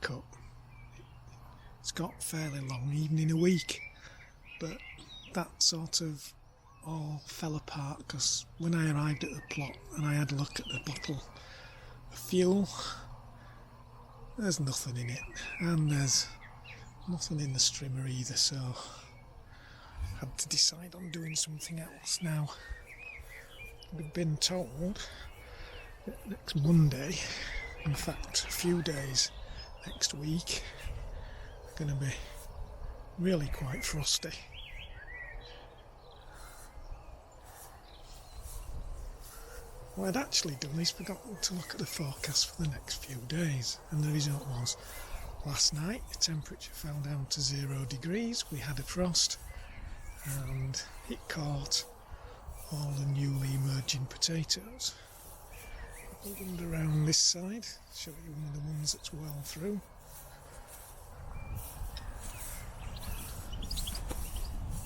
cut. It's got fairly long, even in a week, but that sort of all fell apart because when I arrived at the plot and I had a look at the bottle of fuel, there's nothing in it, and there's nothing in the strimmer either, so I had to decide on doing something else. Now, we've been told that next Monday, in fact a few days next week, are going to be really quite frosty. What I'd actually done is forgotten to look at the forecast for the next few days, and the result was last night the temperature fell down to 0 degrees, we had a frost, and it caught all the newly emerging potatoes. I'll wander around this side, show you one of the ones that's well through.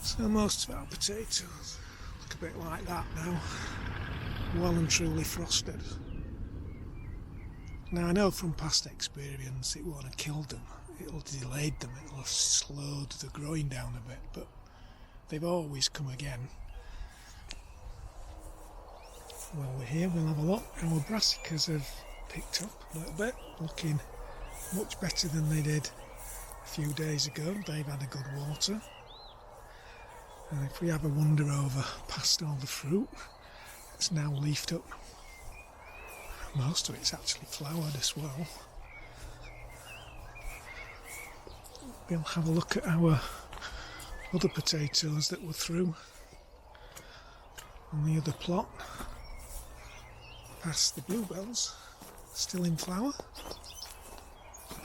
So most of our potatoes look a bit like that now, well and truly frosted. Now I know from past experience it won't have killed them, it'll have delayed them, it'll have slowed the growing down a bit, but they've always come again. While we're here, we'll have a look. Our brassicas have picked up a little bit, looking much better than they did a few days ago. They've had a good water. And if we have a wander over past all the fruit, it's now leafed up. Most of it's actually flowered as well. We'll have a look at our other potatoes that were through on the other plot. Past the bluebells, still in flower.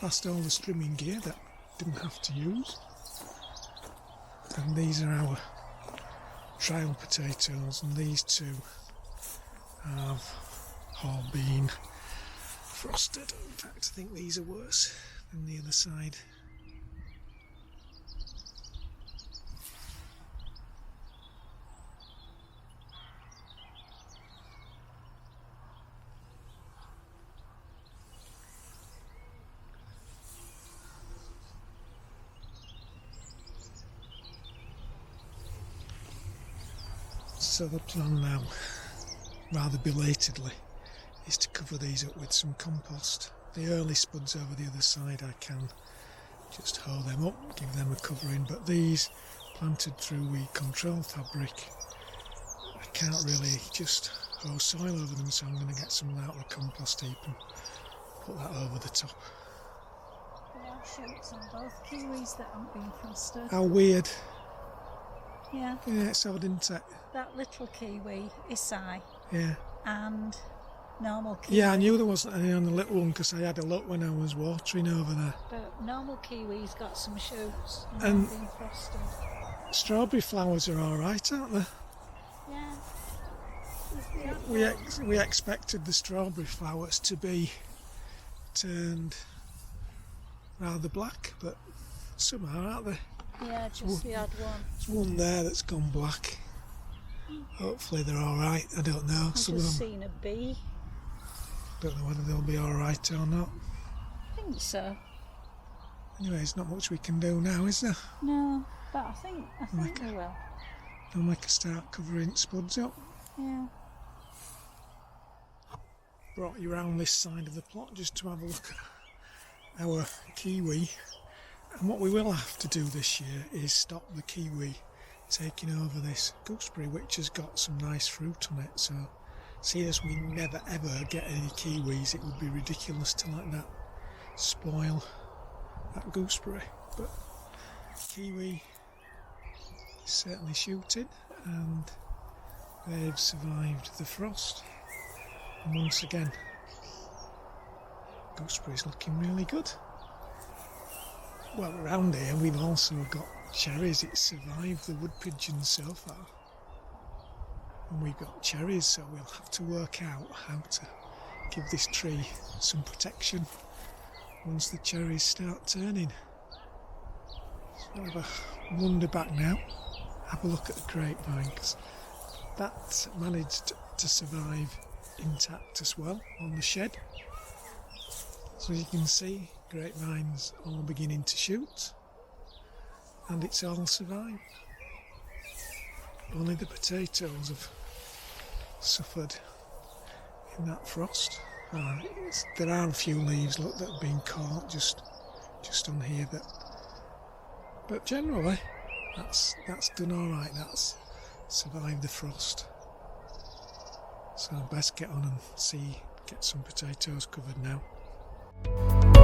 Past all the strimming gear that didn't have to use. And these are our trial potatoes, and these two have all been frosted. In fact, I think these are worse than the other side. So the plan now, rather belatedly, is to cover these up with some compost. The early spuds over the other side I can just hoe them up, give them a covering, but these planted through weed control fabric, I can't really just hoe soil over them, so I'm going to get some out of the compost heap and put that over the top. There are shoots on both kiwis that haven't been frosted. How weird. Yeah. Yeah, it's odd, isn't it? That little kiwi is Sai. Yeah. And normal kiwi. Yeah, I knew there wasn't any on the little one because I had a look when I was watering over there. But normal kiwi's got some shoots And been frosted. Strawberry flowers are alright, aren't they? Yeah. We expected the strawberry flowers to be turned rather black, but some are, aren't they? Yeah, just the odd one. There's one there that's gone black. Hopefully they're alright, I don't know. I've Some of just them, seen a bee. don't know whether they'll be alright or not. I think so. Anyway, there's not much we can do now, is there? No, but I think they will. They'll make us start covering spuds up. Yeah. Brought you around this side of the plot just to have a look at our kiwi. And what we will have to do this year is stop the kiwi taking over this gooseberry, which has got some nice fruit on it. So, seeing as we never ever get any kiwis, it would be ridiculous to let that spoil that gooseberry. But kiwi is certainly shooting, and they've survived the frost. And once again, gooseberry's looking really good. Well, around here we've also got cherries. It's survived the wood pigeons so far. And we've got cherries, so we'll have to work out how to give this tree some protection once the cherries start turning. So we'll have a wander back now, have a look at the grapevine, because that managed to survive intact as well on the shed. So as you can see, grapevine's all beginning to shoot, and it's all survived. Only the potatoes have suffered in that frost. There are a few leaves, look, that have been caught just on here, but generally that's done all right. That's survived the frost. So best get on and get some potatoes covered now.